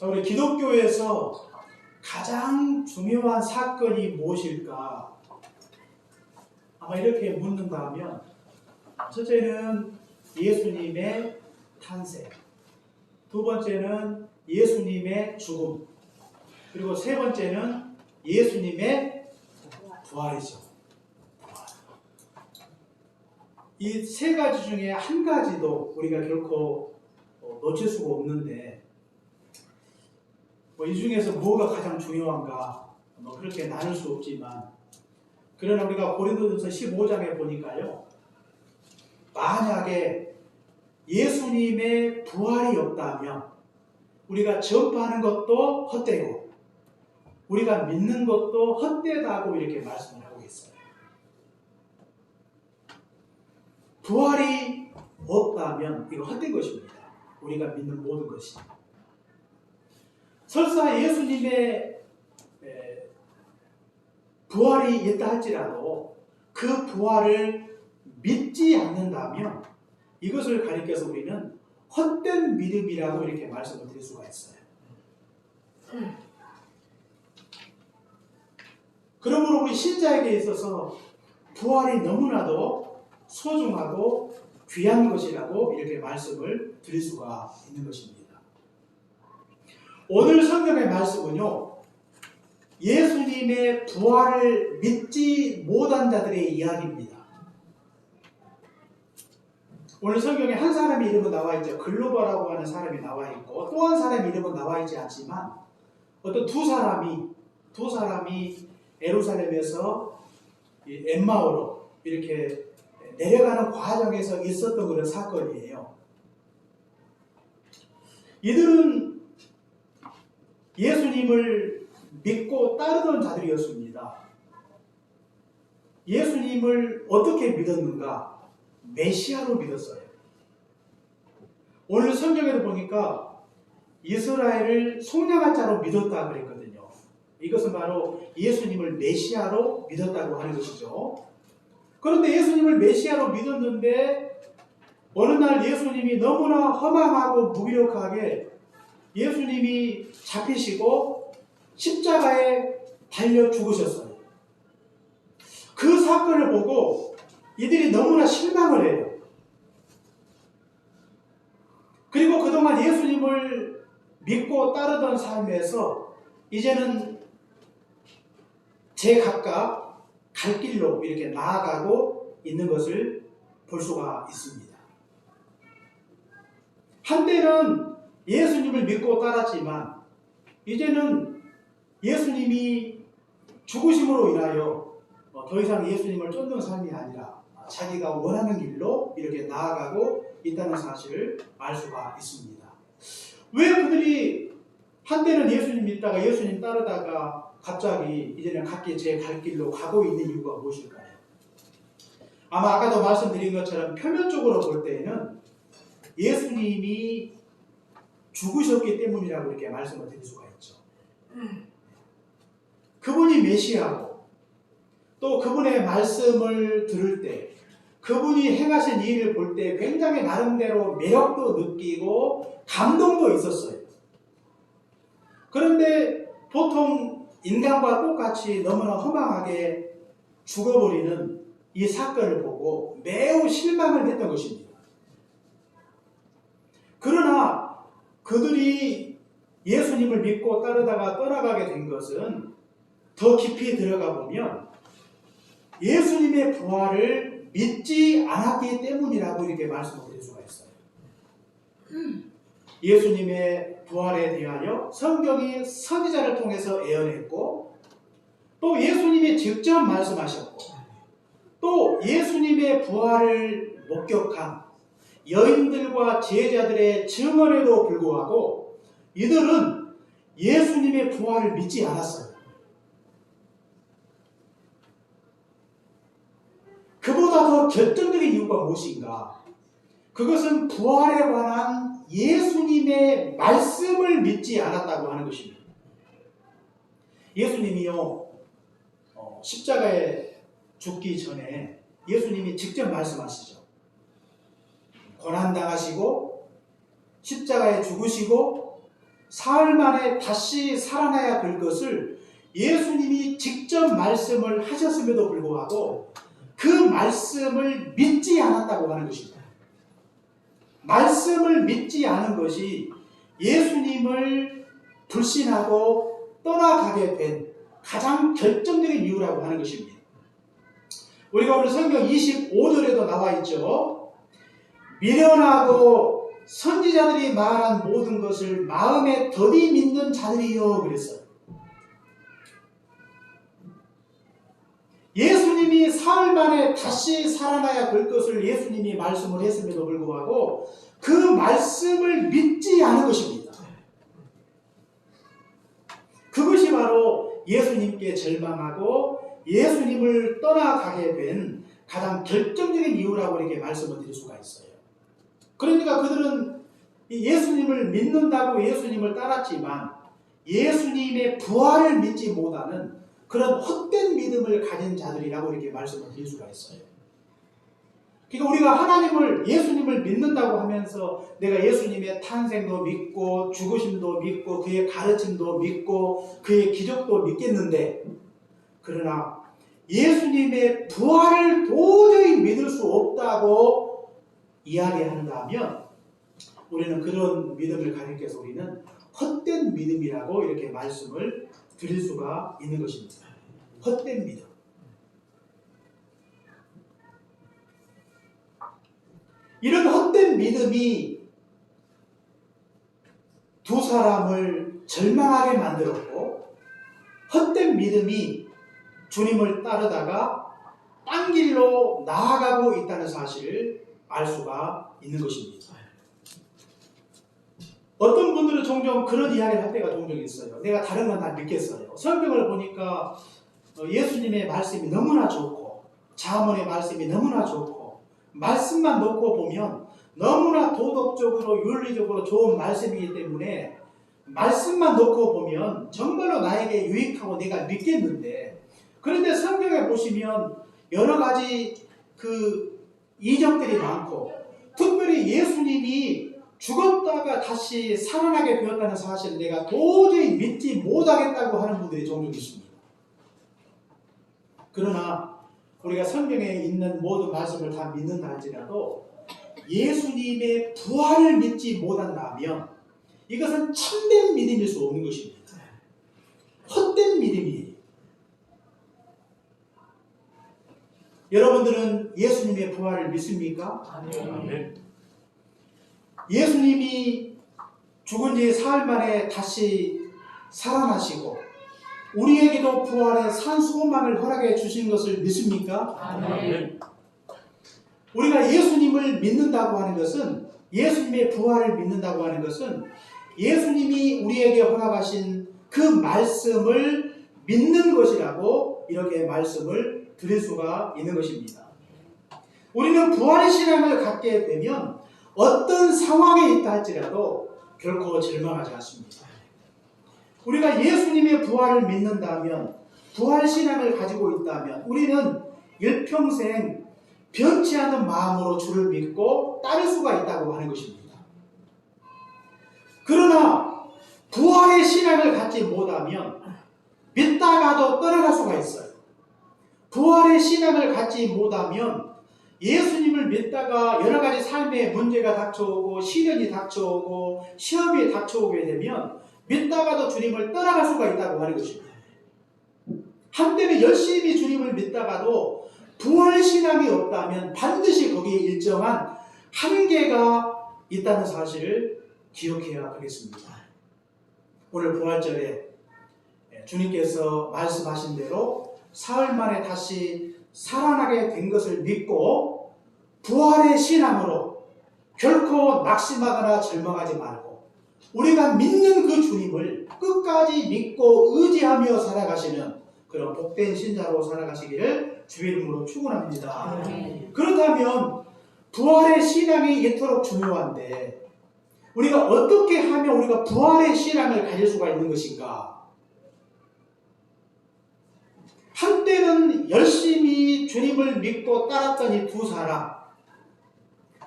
우리 기독교에서 가장 중요한 사건이 무엇일까? 아마 이렇게 묻는다면 첫째는 예수님의 탄생, 두 번째는 예수님의 죽음, 그리고 세 번째는 예수님의 부활이죠. 이 세 가지 중에 한 가지도 우리가 결코 놓칠 수가 없는데 이 중에서 뭐가 가장 중요한가 그렇게 나눌 수 없지만, 그러나 우리가 고린도전서 15장에 보니까요, 만약에 예수님의 부활이 없다면 우리가 전파하는 것도 헛되고 우리가 믿는 것도 헛되다고 이렇게 말씀을 하고 있어요. 부활이 없다면 이거 헛된 것입니다. 우리가 믿는 모든 것이. 설사 예수님의 부활이 있다 할지라도 그 부활을 믿지 않는다면 이것을 가리켜서 우리는 헛된 믿음이라고 이렇게 말씀을 드릴 수가 있어요. 그러므로 우리 신자에게 있어서 부활이 너무나도 소중하고 귀한 것이라고 이렇게 말씀을 드릴 수가 있는 것입니다. 오늘 성경의 말씀은요, 예수님의 부활을 믿지 못한 자들의 이야기입니다. 오늘 성경에 한 사람의 이름은 나와 있죠. 글로바라고 하는 사람이 나와 있고 또 한 사람의 이름은 나와 있지 않지만 어떤 두 사람이 예루살렘에서 엠마오로 이렇게 내려가는 과정에서 있었던 그런 사건이에요. 이들은 예수님을 믿고 따르던 자들이었습니다. 예수님을 어떻게 믿었는가? 메시아로 믿었어요. 오늘 성경에도 보니까 이스라엘을 속량할 자로 믿었다 그랬거든요. 이것은 바로 예수님을 메시아로 믿었다고 하는 것이죠. 그런데 예수님을 메시아로 믿었는데 어느 날 예수님이 너무나 허망하고 무기력하게 예수님이 잡히시고 십자가에 달려 죽으셨어요. 그 사건을 보고 이들이 너무나 실망을 해요. 그리고 그동안 예수님을 믿고 따르던 삶에서 이제는 제각각 갈 길로 이렇게 나아가고 있는 것을 볼 수가 있습니다. 한때는 예수님을 믿고 따랐지만 이제는 예수님이 죽으심으로 인하여 더 이상 예수님을 쫓는 삶이 아니라 자기가 원하는 길로 이렇게 나아가고 있다는 사실을 알 수가 있습니다. 왜 그들이 한때는 예수님 믿다가 예수님 따르다가 갑자기 이제는 각기 제 갈 길로 가고 있는 이유가 무엇일까요? 아마 아까도 말씀드린 것처럼 표면적으로 볼 때에는 예수님이 죽으셨기 때문이라고 이렇게 말씀을 드릴 수가 있죠. 그분이 메시아고 또 그분의 말씀을 들을 때 그분이 행하신 일을 볼 때 굉장히 나름대로 매력도 느끼고 감동도 있었어요. 그런데 보통 인간과 똑같이 너무나 허망하게 죽어버리는 이 사건을 보고 매우 실망을 했던 것입니다. 그러나 그들이 예수님을 믿고 따르다가 떠나가게 된 것은 더 깊이 들어가 보면 예수님의 부활을 믿지 않았기 때문이라고 이렇게 말씀을 드릴 수가 있어요. 예수님의 부활에 대하여 성경이 선지자를 통해서 예언했고 또 예수님이 직접 말씀하셨고 또 예수님의 부활을 목격한 여인들과 제자들의 증언에도 불구하고 이들은 예수님의 부활을 믿지 않았어요. 그보다 더 결정적인 이유가 무엇인가? 그것은 부활에 관한 예수님의 말씀을 믿지 않았다고 하는 것입니다. 예수님이요, 십자가에 죽기 전에 예수님이 직접 말씀하시죠. 고난당하시고 십자가에 죽으시고 사흘 만에 다시 살아나야 될 것을 예수님이 직접 말씀을 하셨음에도 불구하고 그 말씀을 믿지 않았다고 하는 것입니다. 말씀을 믿지 않은 것이 예수님을 불신하고 떠나가게 된 가장 결정적인 이유라고 하는 것입니다. 우리가 오늘 성경 25절에도 나와 있죠. 미련하고 선지자들이 말한 모든 것을 마음에 더디 믿는 자들이요 그랬어요. 예수님이 사흘 만에 다시 살아나야 될 것을 예수님이 말씀을 했음에도 불구하고 그 말씀을 믿지 않은 것입니다. 그것이 바로 예수님께 절망하고 예수님을 떠나가게 된 가장 결정적인 이유라고 이렇게 말씀을 드릴 수가 있어요. 그러니까 그들은 예수님을 믿는다고 예수님을 따랐지만 예수님의 부활을 믿지 못하는 그런 헛된 믿음을 가진 자들이라고 이렇게 말씀을 드릴 수가 있어요. 그러니까 우리가 하나님을, 예수님을 믿는다고 하면서 내가 예수님의 탄생도 믿고 죽으심도 믿고 그의 가르침도 믿고 그의 기적도 믿겠는데, 그러나 예수님의 부활을 도저히 믿을 수 없다고 이야기한다면 우리는 그런 믿음을 가리켜서 우리는 헛된 믿음이라고 이렇게 말씀을 드릴 수가 있는 것입니다. 헛된 믿음. 이런 헛된 믿음이 두 사람을 절망하게 만들었고, 헛된 믿음이 주님을 따르다가 딴 길로 나아가고 있다는 사실을 알 수가 있는 것입니다. 어떤 분들은 종종 그런 이야기를 할 때가 종종 있어요. 내가 다른 건 다 믿겠어요. 성경을 보니까 예수님의 말씀이 너무나 좋고 자문의 말씀이 너무나 좋고 말씀만 놓고 보면 너무나 도덕적으로 윤리적으로 좋은 말씀이기 때문에 말씀만 놓고 보면 정말로 나에게 유익하고 내가 믿겠는데, 그런데 성경에 보시면 여러 가지 그 이적들이 많고 특별히 예수님이 죽었다가 다시 살아나게 되었다는 사실을 내가 도저히 믿지 못하겠다고 하는 분들이 종종 있습니다. 그러나 우리가 성경에 있는 모든 말씀을 다 믿는다 할지라도 예수님의 부활을 믿지 못한다면 이것은 참된 믿음일 수 없는 것입니다. 헛된 믿음이에요. 여러분들은 예수님의 부활을 믿습니까? 아멘. 예수님이 죽은 지 사흘 만에 다시 살아나시고 우리에게도 부활의 산소망을 허락해 주신 것을 믿습니까? 아멘. 우리가 예수님을 믿는다고 하는 것은, 예수님의 부활을 믿는다고 하는 것은 예수님이 우리에게 허락하신 그 말씀을 믿는 것이라고 이렇게 말씀을 드릴 수가 있는 것입니다. 우리는 부활의 신앙을 갖게 되면 어떤 상황에 있다 할지라도 결코 절망하지 않습니다. 우리가 예수님의 부활을 믿는다면, 부활신앙을 가지고 있다면 우리는 일평생 변치 않는 마음으로 주를 믿고 따를 수가 있다고 하는 것입니다. 그러나 부활의 신앙을 갖지 못하면 믿다가도 떠나갈 수가 있어요. 부활의 신앙을 갖지 못하면 예수님을 믿다가 여러 가지 삶의 문제가 닥쳐오고 시련이 닥쳐오고 시험이 닥쳐오게 되면 믿다가도 주님을 떠나갈 수가 있다고 하는 것입니다. 한때는 열심히 주님을 믿다가도 부활신앙이 없다면 반드시 거기에 일정한 한계가 있다는 사실을 기억해야 하겠습니다. 오늘 부활절에 주님께서 말씀하신 대로 사흘 만에 다시 살아나게 된 것을 믿고 부활의 신앙으로 결코 낙심하거나 절망하지 말고 우리가 믿는 그 주님을 끝까지 믿고 의지하며 살아가시는 그런 복된 신자로 살아가시기를 주의 이름으로 축원합니다. 그렇다면 부활의 신앙이 이토록 중요한데 우리가 어떻게 하면 우리가 부활의 신앙을 가질 수가 있는 것인가? 한때는 열심히 주님을 믿고 따랐던 이 두 사람,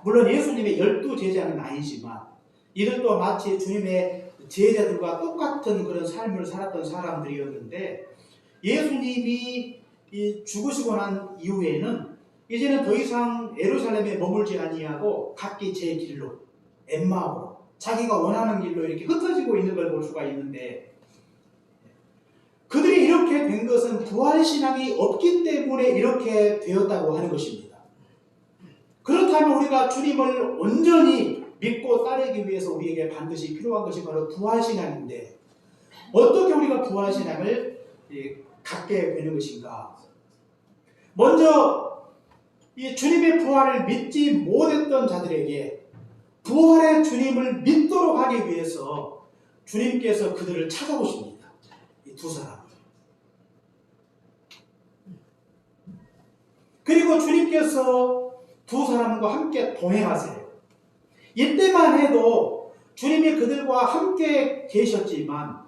물론 예수님의 12 제자는 아니지만 이들도 마치 주님의 제자들과 똑같은 그런 삶을 살았던 사람들이었는데 예수님이 죽으시고 난 이후에는 이제는 더 이상 예루살렘에 머물지 아니하고 각기 제 길로 엠마오로 자기가 원하는 길로 이렇게 흩어지고 있는 걸 볼 수가 있는데 그들이 이렇게 된 것은 부활신앙이 없기 때문에 이렇게 되었다고 하는 것입니다. 그렇다면 우리가 주님을 온전히 믿고 따르기 위해서 우리에게 반드시 필요한 것이 바로 부활신앙인데 어떻게 우리가 부활신앙을 갖게 되는 것인가? 먼저 이 주님의 부활을 믿지 못했던 자들에게 부활의 주님을 믿도록 하기 위해서 주님께서 그들을 찾아오십니다. 이 두 사람. 그리고 주님께서 두 사람과 함께 동행하세요. 이때만 해도 주님이 그들과 함께 계셨지만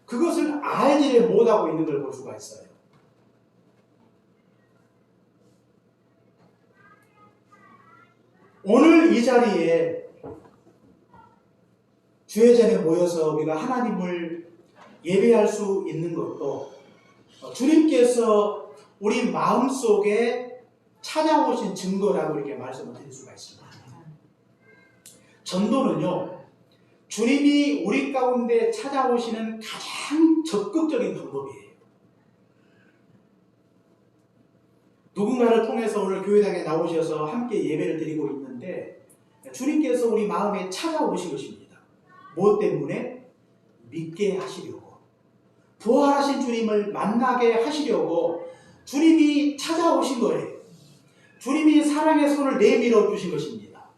그것을 알지를 못하고 있는 걸 볼 수가 있어요. 오늘 이 자리에 주의 전에 모여서 우리가 하나님을 예배할 수 있는 것도 주님께서 우리 마음속에 찾아오신 증거라고 이렇게 말씀을 드릴 수가 있습니다. 전도는요, 주님이 우리 가운데 찾아오시는 가장 적극적인 방법이에요. 누군가를 통해서 오늘 교회당에 나오셔서 함께 예배를 드리고 있는데 주님께서 우리 마음에 찾아오신 것입니다. 무엇 때문에? 믿게 하시려고. 부활하신 주님을 만나게 하시려고 주님이 찾아오신 거예요. 주님이 사랑의 손을 내밀어 주신 것입니다.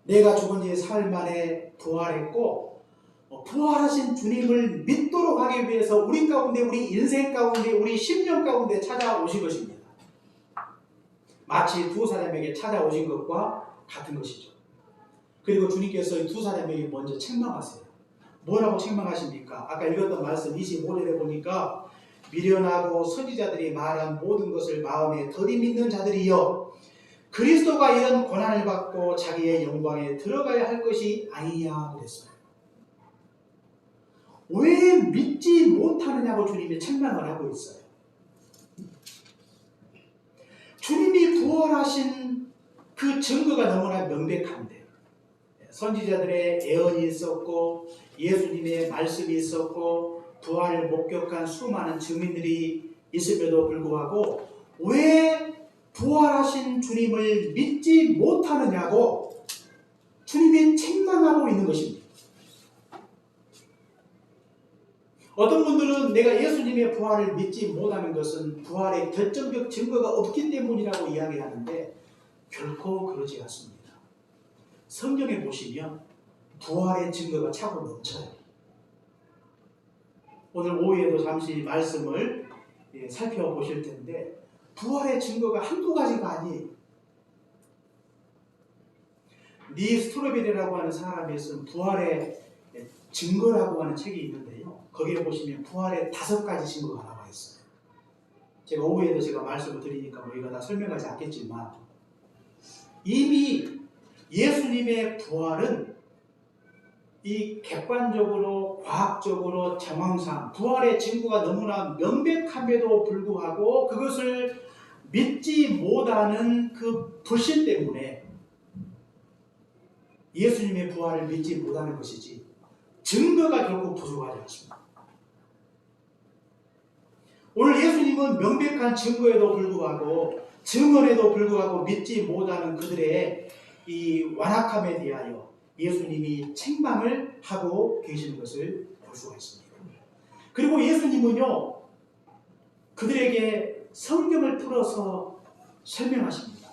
내가 죽은 지 사흘 만에 부활했고 부활하신 주님을 믿도록 하기 위해서 우리 가운데, 우리 인생 가운데, 우리 심령 가운데 찾아오신 것입니다. 마치 두 사람에게 찾아오신 것과 같은 것이죠. 그리고 주님께서 이 두 사람에게 먼저 책망하세요. 뭐라고 책망하십니까? 아까 읽었던 말씀 25절에 보니까 미련하고 선지자들이 말한 모든 것을 마음에 더디 믿는 자들이여 그리스도가 이런 고난을 받고 자기의 영광에 들어가야 할 것이 아니냐 그랬어요. 왜 믿지 못하느냐고 주님이 책망을 하고 있어요. 주님이 부활하신 그 증거가 너무나 명백한데 선지자들의 예언이 있었고 예수님의 말씀이 있었고 부활을 목격한 수많은 증인들이 있음에도 불구하고 왜 부활하신 주님을 믿지 못하느냐고 주님이 책망하고 있는 것입니다. 어떤 분들은 내가 예수님의 부활을 믿지 못하는 것은 부활의 결정적 증거가 없기 때문이라고 이야기하는데 결코 그러지 않습니다. 성경에 보시면 부활의 증거가 차고 넘쳐요. 오늘 오후에도 잠시 말씀을 살펴보실 텐데 부활의 증거가 한두 가지가 아니에요. 리 스트로베리라고 하는 사람이 쓴 부활의 증거라고 하는 책이 있는데요. 거기에 보시면 부활의 5가지 증거가 나와 있어요. 제가 오후에도 제가 말씀을 드리니까 뭐 이거 다 설명하지 않겠지만 이미 예수님의 부활은 이 객관적으로 과학적으로 정황상 부활의 증거가 너무나 명백함에도 불구하고 그것을 믿지 못하는 그 불신 때문에 예수님의 부활을 믿지 못하는 것이지 증거가 결코 부족하지 않습니다. 오늘 예수님은 명백한 증거에도 불구하고 증언에도 불구하고 믿지 못하는 그들의 이 완악함에 대하여 예수님이 책망을 하고 계시는 것을 볼 수가 있습니다. 그리고 예수님은요 그들에게 성경을 풀어서 설명하십니다.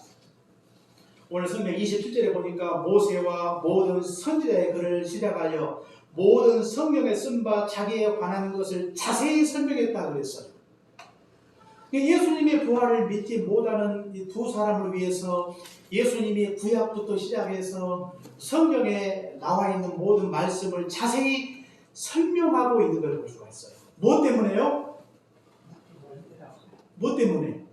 오늘 성경 27절에 보니까 모세와 모든 선지자의 글을 시작하여 모든 성경에 쓴 바 자기에 관한 것을 자세히 설명했다 그랬어요. 예수님의 부활을 믿지 못하는 이 두 사람을 위해서 예수님이 구약부터 시작해서 성경에 나와 있는 모든 말씀을 자세히 설명하고 있는 걸 볼 수가 있어요. 무엇 때문에요? 무엇 때문에?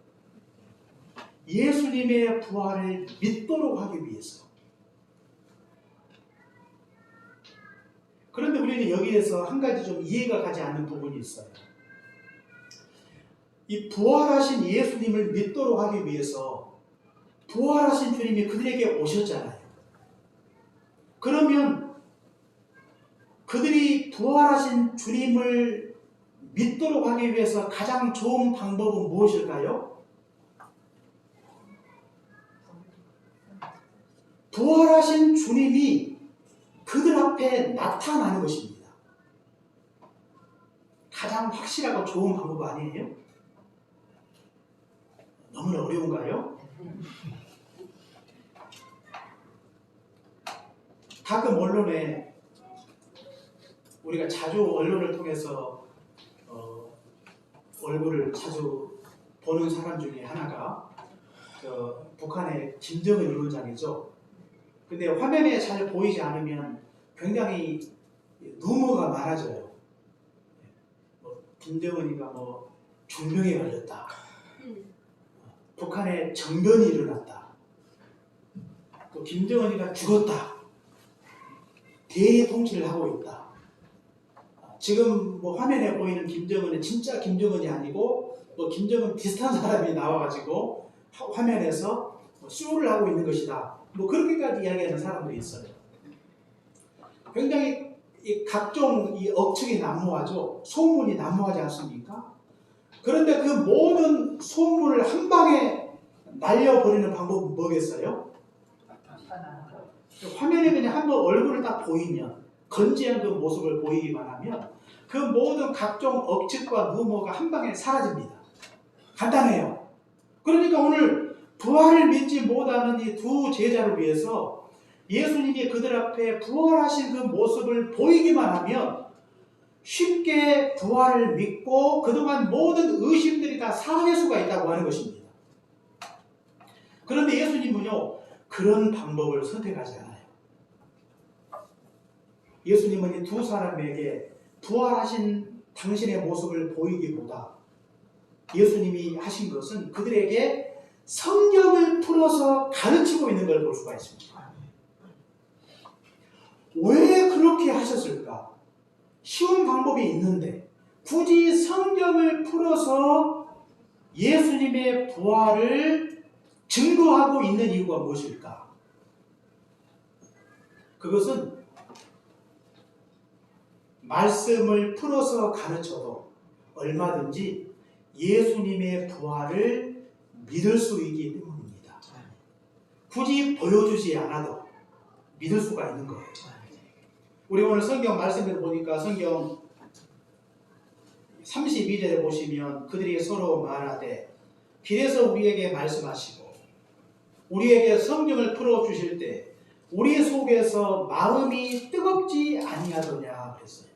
예수님의 부활을 믿도록 하기 위해서. 그런데 우리는 여기에서 한 가지 좀 이해가 가지 않는 부분이 있어요. 이 부활하신 예수님을 믿도록 하기 위해서 부활하신 주님이 그들에게 오셨잖아요. 그러면 그들이 부활하신 주님을 믿도록 하기 위해서 가장 좋은 방법은 무엇일까요? 부활하신 주님이 그들 앞에 나타나는 것입니다. 가장 확실하고 좋은 방법 아니에요? 너무나 어려운가요? 가끔 언론에 우리가 자주 언론을 통해서 얼굴을 자주 보는 사람 중에 하나가 북한의 김정은 위원장이죠. 근데 화면에 잘 보이지 않으면 굉장히 루머가 많아져요. 김정은이가 중병에 걸렸다. 북한에 정변이 일어났다. 또 김정은이가 죽었다. 대통치를 하고 있다. 지금 화면에 보이는 김정은은 진짜 김정은이 아니고 김정은 비슷한 사람이 나와가지고 화면에서 쇼를 하고 있는 것이다. 그렇게까지 이야기하는 사람들이 있어요. 굉장히 각종 억측이 난무하죠. 소문이 난무하지 않습니까? 그런데 그 모든 소문을 한 방에 날려버리는 방법은 뭐겠어요? 화면에 그냥 한번 얼굴을 딱 보이면, 건재한 그 모습을 보이기만 하면 그 모든 각종 억측과 루머가 한 방에 사라집니다. 간단해요. 그러니까 오늘 부활을 믿지 못하는 이 두 제자를 위해서 예수님이 그들 앞에 부활하신 그 모습을 보이기만 하면 쉽게 부활을 믿고 그동안 모든 의심들이 다 사라질 수가 있다고 하는 것입니다. 그런데 예수님은요, 그런 방법을 선택하지 않아요. 예수님은 이 두 사람에게 부활하신 당신의 모습을 보이기보다 예수님이 하신 것은 그들에게 성경을 풀어서 가르치고 있는 걸 볼 수가 있습니다. 왜 그렇게 하셨을까? 쉬운 방법이 있는데 굳이 성경을 풀어서 예수님의 부활을 증거하고 있는 이유가 무엇일까? 그것은 말씀을 풀어서 가르쳐도 얼마든지 예수님의 부활을 믿을 수 있기 때문입니다. 굳이 보여주지 않아도 믿을 수가 있는 거예요. 우리 오늘 성경 말씀을 보니까 성경 32절에 보시면 그들이 서로 말하되 길에서 우리에게 말씀하시고 우리에게 성경을 풀어주실 때 우리 속에서 마음이 뜨겁지 아니하더냐 그랬어요.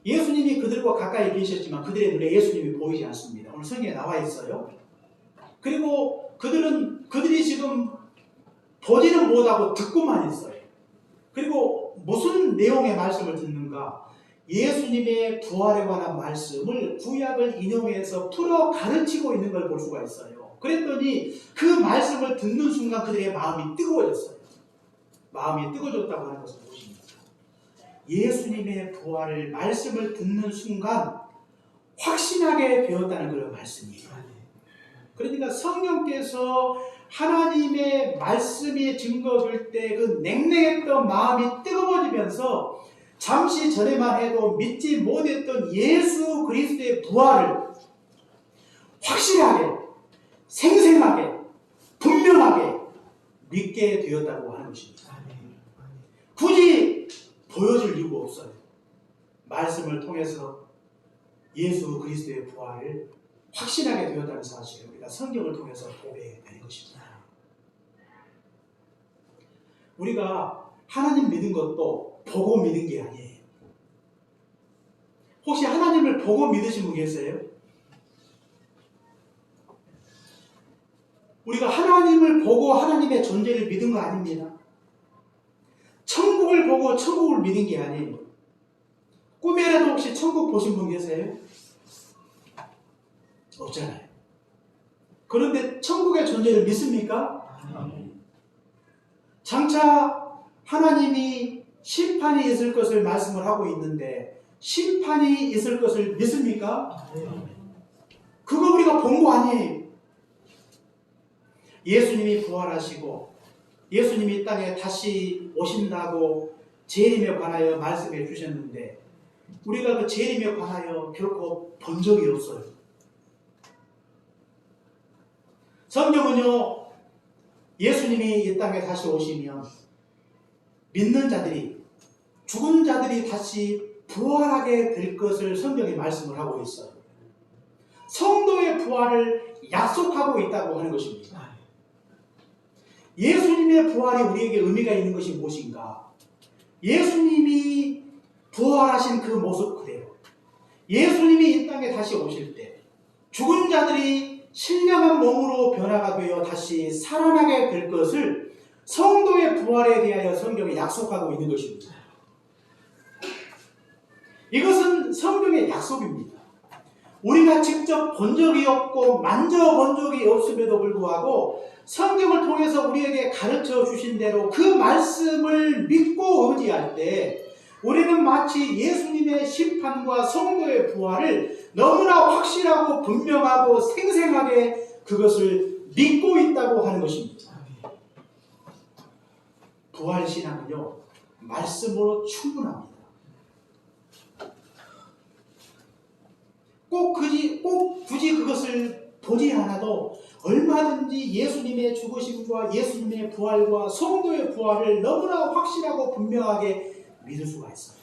예수님이 그들과 가까이 계셨지만 그들의 눈에 예수님이 보이지 않습니다. 오늘 성경에 나와 있어요. 그리고 그들이 지금 보지는 못하고 듣고만 있어요. 그리고 무슨 내용의 말씀을 듣는가? 예수님의 부활에 관한 말씀을 구약을 인용해서 풀어 가르치고 있는 걸 볼 수가 있어요. 그랬더니 그 말씀을 듣는 순간 그들의 마음이 뜨거워졌어요. 마음이 뜨거워졌다고 하는 것을 보십니다. 예수님의 부활을 말씀을 듣는 순간 확신하게 되었다는 그런 말씀이에요. 그러니까 성령께서 하나님의 말씀이 증거될 때 그 냉랭했던 마음이 뜨거워지면서 잠시 전에만 해도 믿지 못했던 예수 그리스도의 부활을 확실하게, 생생하게, 분명하게 믿게 되었다고 하는 것입니다. 굳이 보여줄 이유가 없어요. 말씀을 통해서 예수 그리스도의 부활을 확신하게 되었다는 사실을 우리가 성경을 통해서 보게 되는 것입니다. 우리가 하나님 믿은 것도 보고 믿은 게 아니에요. 혹시 하나님을 보고 믿으신 분 계세요? 우리가 하나님을 보고 하나님의 존재를 믿은 거 아닙니다. 천국을 보고 천국을 믿은 게 아니에요. 꿈에라도 혹시 천국 보신 분 계세요? 없잖아요. 그런데 천국의 존재를 믿습니까? 장차 하나님이 심판이 있을 것을 말씀을 하고 있는데 심판이 있을 것을 믿습니까? 그거 우리가 본 거 아니에요. 예수님이 부활하시고 예수님이 이 땅에 다시 오신다고 재림에 관하여 말씀해 주셨는데 우리가 그 재림에 관하여 결코 본 적이 없어요. 성경은요, 예수님이 이 땅에 다시 오시면 믿는 자들이, 죽은 자들이 다시 부활하게 될 것을 성경이 말씀을 하고 있어요. 성도의 부활을 약속하고 있다고 하는 것입니다. 예수님의 부활이 우리에게 의미가 있는 것이 무엇인가? 예수님이 부활하신 그 모습 그대로 예수님이 이 땅에 다시 오실 때 죽은 자들이 신령한 몸으로 변화가 되어 다시 살아나게 될 것을 성도의 부활에 대하여 성경이 약속하고 있는 것입니다. 이것은 성경의 약속입니다. 우리가 직접 본 적이 없고 만져본 적이 없음에도 불구하고 성경을 통해서 우리에게 가르쳐 주신 대로 그 말씀을 믿고 의지할 때 우리는 마치 예수님의 심판과 성도의 부활을 너무나 확실하고 분명하고 생생하게 그것을 믿고 있다고 하는 것입니다. 부활신앙은요, 말씀으로 충분합니다. 꼭 굳이 그것을 보지 않아도 얼마든지 예수님의 죽으심과 예수님의 부활과 성도의 부활을 너무나 확실하고 분명하게 믿을 수가 있어요.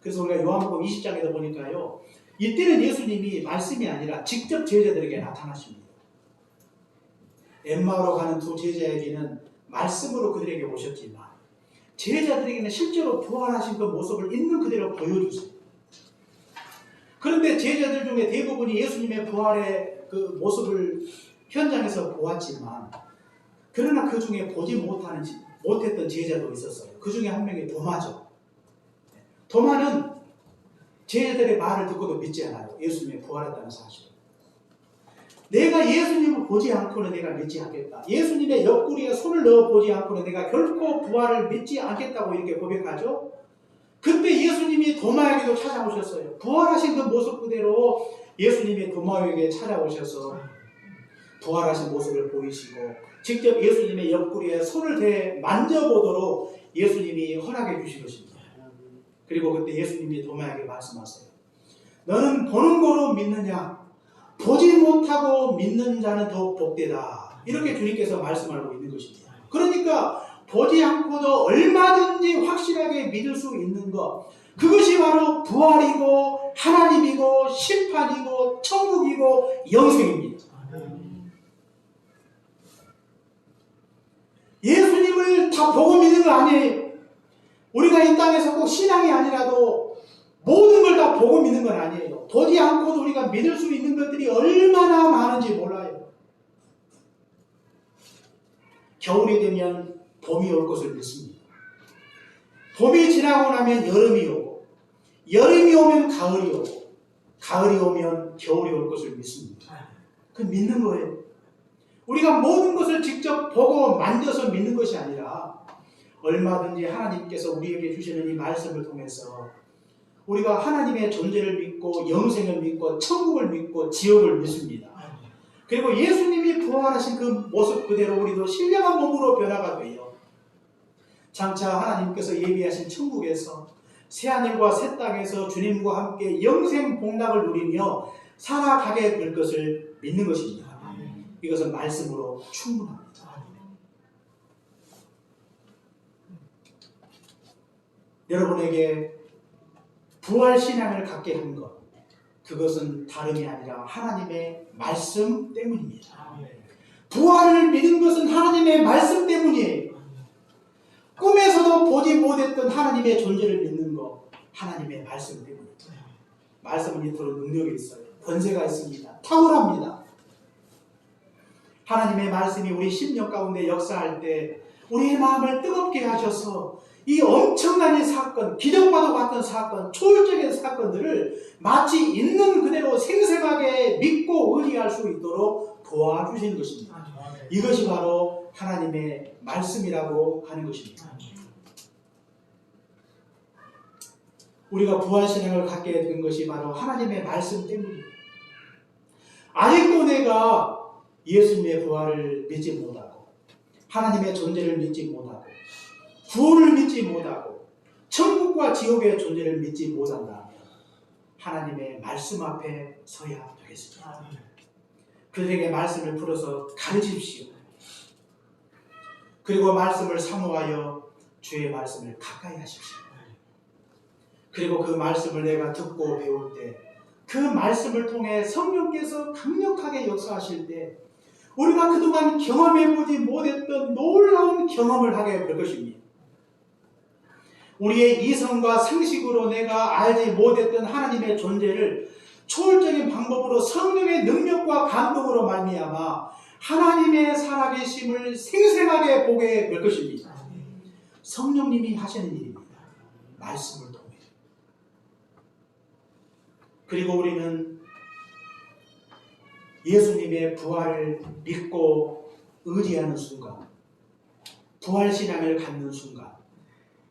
그래서 우리가 요한복음 20장에도 보니까요, 이때는 예수님이 말씀이 아니라 직접 제자들에게 나타나십니다. 엠마오로 가는 두 제자에게는 말씀으로 그들에게 오셨지만 제자들에게는 실제로 부활하신 그 모습을 있는 그대로 보여주세요. 그런데 제자들 중에 대부분이 예수님의 부활의 그 모습을 현장에서 보았지만 그러나 그 중에 보지 못했던 제자도 있었어요. 그 중에 한 명이 도마죠. 도마는 제자들의 말을 듣고도 믿지 않아요. 예수님의 부활했다는 사실. 내가 예수님을 보지 않고는 내가 믿지 않겠다. 예수님의 옆구리에 손을 넣어 보지 않고는 내가 결코 부활을 믿지 않겠다고 이렇게 고백하죠. 그때 예수님이 도마에게도 찾아오셨어요. 부활하신 그 모습 그대로 예수님이 도마에게 찾아오셔서 부활하신 모습을 보이시고 직접 예수님의 옆구리에 손을 대 만져보도록 예수님이 허락해 주신 것입니다. 그리고 그때 예수님이 도마에게 말씀하세요. 너는 보는 거로 믿느냐? 보지 못하고 믿는 자는 더욱 복되다. 이렇게 주님께서 말씀하고 있는 것입니다. 그러니까 보지 않고도 얼마든지 확실하게 믿을 수 있는 것, 그것이 바로 부활이고 하나님이고 심판이고 천국이고 영생입니다. 예수님을 다 보고 믿는 거 아니에요. 우리가 이 땅에서 꼭 신앙이 아니라도 모든 걸 다 보고 믿는 건 아니에요. 보지 않고도 우리가 믿을 수 있는 것들이 얼마나 많은지 몰라요. 겨울이 되면 봄이 올 것을 믿습니다. 봄이 지나고 나면 여름이 오고 여름이 오면 가을이 오고 가을이 오면 겨울이 올 것을 믿습니다. 그 믿는 거예요. 우리가 모든 것을 직접 보고 만져서 믿는 것이 아니라 얼마든지 하나님께서 우리에게 주시는 이 말씀을 통해서 우리가 하나님의 존재를 믿고 영생을 믿고 천국을 믿고 지옥을 믿습니다. 그리고 예수님이 부활하신 그 모습 그대로 우리도 신령한 몸으로 변화가 돼요. 장차 하나님께서 예비하신 천국에서 새하늘과 새 땅에서 주님과 함께 영생 복락을 누리며 살아가게 될 것을 믿는 것입니다. 이것은 말씀으로 충분합니다. 여러분에게 부활신앙을 갖게 한 것, 그것은 다름이 아니라 하나님의 말씀 때문입니다. 부활을 믿은 것은 하나님의 말씀 때문이에요. 꿈에서도 보지 못했던 하나님의 존재를 믿는 것, 하나님의 말씀 때문입니다. 말씀은 이토록 능력이 있어요. 권세가 있습니다. 탁월합니다. 하나님의 말씀이 우리 심령 가운데 역사할 때 우리의 마음을 뜨겁게 하셔서 이 엄청난 이 사건, 기적과도 같은 사건, 초월적인 사건들을 마치 있는 그대로 생생하게 믿고 의지할 수 있도록 도와주시는 것입니다. 이것이 바로 하나님의 말씀이라고 하는 것입니다. 우리가 부활신앙을 갖게 된 것이 바로 하나님의 말씀 때문입니다. 아직도 내가 예수님의 부활을 믿지 못하고 하나님의 존재를 믿지 못하고 구원을 믿지 못하고 천국과 지옥의 존재를 믿지 못한다면 하나님의 말씀 앞에 서야 되겠습니다. 그들에게 말씀을 풀어서 가르치십시오. 그리고 말씀을 사모하여 주의 말씀을 가까이 하십시오. 그리고 그 말씀을 내가 듣고 배울 때 그 말씀을 통해 성령께서 강력하게 역사하실 때 우리가 그동안 경험해보지 못했던 놀라운 경험을 하게 될 것입니다. 우리의 이성과 상식으로 내가 알지 못했던 하나님의 존재를 초월적인 방법으로 성령의 능력과 감동으로 말미암아 하나님의 살아계심을 생생하게 보게 될 것입니다. 성령님이 하시는 일입니다. 말씀을 통해. 그리고 우리는 예수님의 부활을 믿고 의지하는 순간, 부활신앙을 갖는 순간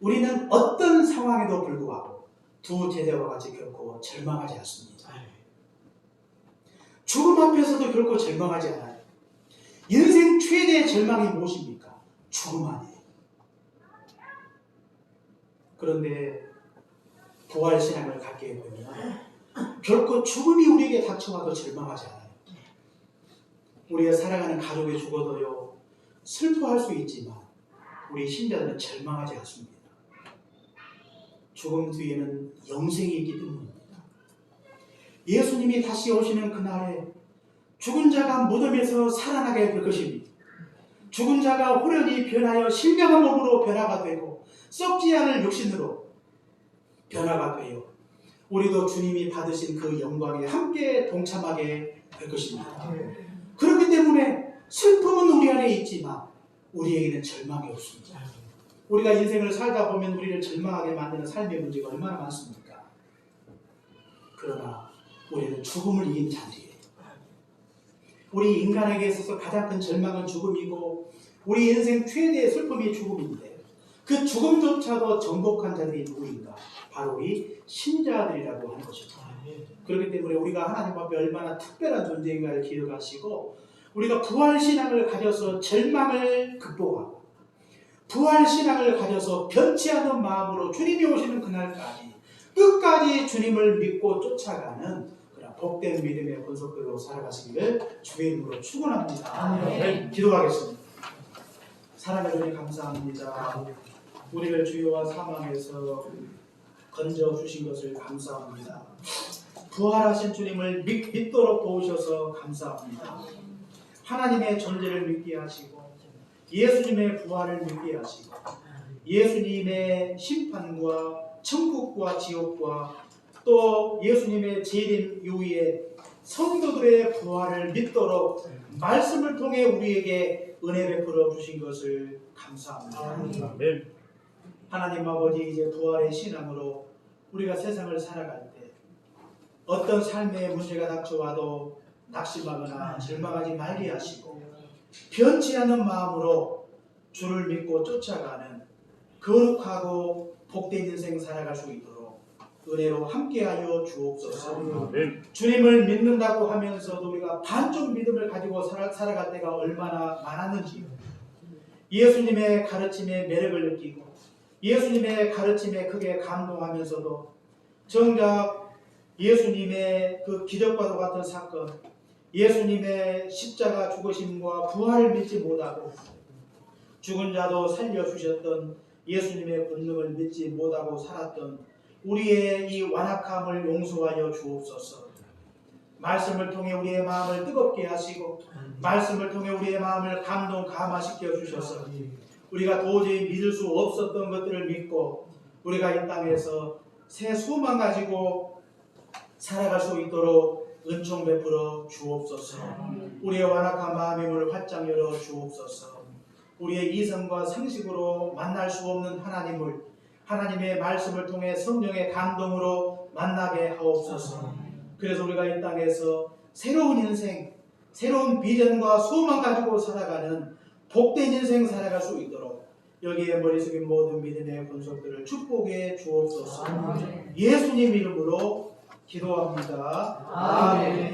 우리는 어떤 상황에도 불구하고 두 제자와 같이 결코 절망하지 않습니다. 죽음 앞에서도 결코 절망하지 않아요. 인생 최대의 절망이 무엇입니까? 죽음 아니에요. 그런데 부활신앙을 갖게 되면 결코 죽음이 우리에게 닥쳐와도 절망하지 않아요. 우리가 살아가는 가족이 죽어도요 슬퍼할 수 있지만 우리 신자들은 절망하지 않습니다. 죽음 뒤에는 영생이 있기 때문입니다. 예수님이 다시 오시는 그날에 죽은 자가 무덤에서 살아나게 될 것입니다. 죽은 자가 호련히 변하여 신령한 몸으로 변화가 되고 썩지 않을 육신으로 변화가 되어 우리도 주님이 받으신 그 영광에 함께 동참하게 될 것입니다. 그렇기 때문에 슬픔은 우리 안에 있지만 우리에게는 절망이 없습니다. 우리가 인생을 살다 보면 우리를 절망하게 만드는 삶의 문제가 얼마나 많습니까? 그러나 우리는 죽음을 이긴 자들이에요. 우리 인간에게 있어서 가장 큰 절망은 죽음이고 우리 인생 최대의 슬픔이 죽음인데 그 죽음조차도 정복한 자들이 누구인가? 바로 이 신자들이라고 하는 것입니다. 그렇기 때문에 우리가 하나님 앞에 얼마나 특별한 존재인가를 기억하시고 우리가 부활신앙을 가져서 절망을 극복하고 부활신앙을 가져서 변치 않는 마음으로 주님이 오시는 그날까지 끝까지 주님을 믿고 쫓아가는 그런 복된 믿음의 권속들로 살아가시기를 주의 이름으로 축원합니다. 네. 기도하겠습니다. 사랑의 주님 감사합니다. 우리를 주여와 사망에서 건져주신 것을 감사합니다. 부활하신 주님을 믿도록 도우셔서 감사합니다. 하나님의 존재를 믿게 하시고 예수님의 부활을 믿게 하시고 예수님의 심판과 천국과 지옥과 또 예수님의 재림 이후에 성도들의 부활을 믿도록 말씀을 통해 우리에게 은혜 베풀어 주신 것을 감사합니다. 아멘. 하나님 아버지 이제 부활의 신앙으로 우리가 세상을 살아갈 때 어떤 삶의 문제가 닥쳐와도 낙심하거나 절망하지 말게 하시고 변치 않는 마음으로 주를 믿고 쫓아가는 거룩하고 복된 인생 살아갈 수 있도록 은혜로 함께하여 주옵소서. 주님을 믿는다고 하면서도 우리가 반쪽 믿음을 가지고 살아갈 때가 얼마나 많았는지 예수님의 가르침에 매력을 느끼고 예수님의 가르침에 크게 감동하면서도 정작 예수님의 그 기적과도 같은 사건 예수님의 십자가 죽으심과 부활을 믿지 못하고 죽은 자도 살려주셨던 예수님의 권능을 믿지 못하고 살았던 우리의 이 완악함을 용서하여 주옵소서. 말씀을 통해 우리의 마음을 뜨겁게 하시고 말씀을 통해 우리의 마음을 감화시켜 주셔서 우리가 도저히 믿을 수 없었던 것들을 믿고 우리가 이 땅에서 새 소망 가지고 살아갈 수 있도록 은총 베풀어 주옵소서. 우리의 완악한 마음의 문을 활짝 열어 주옵소서. 우리의 이성과 상식으로 만날 수 없는 하나님을 하나님의 말씀을 통해 성령의 감동으로 만나게 하옵소서. 그래서 우리가 이 땅에서 새로운 인생, 새로운 비전과 소망 가지고 살아가는 복된 인생 살아갈 수 있도록 여기에 머릿속에 모든 믿음의 권속들을 축복해 주옵소서. 예수님 이름으로 기도합니다. 아멘.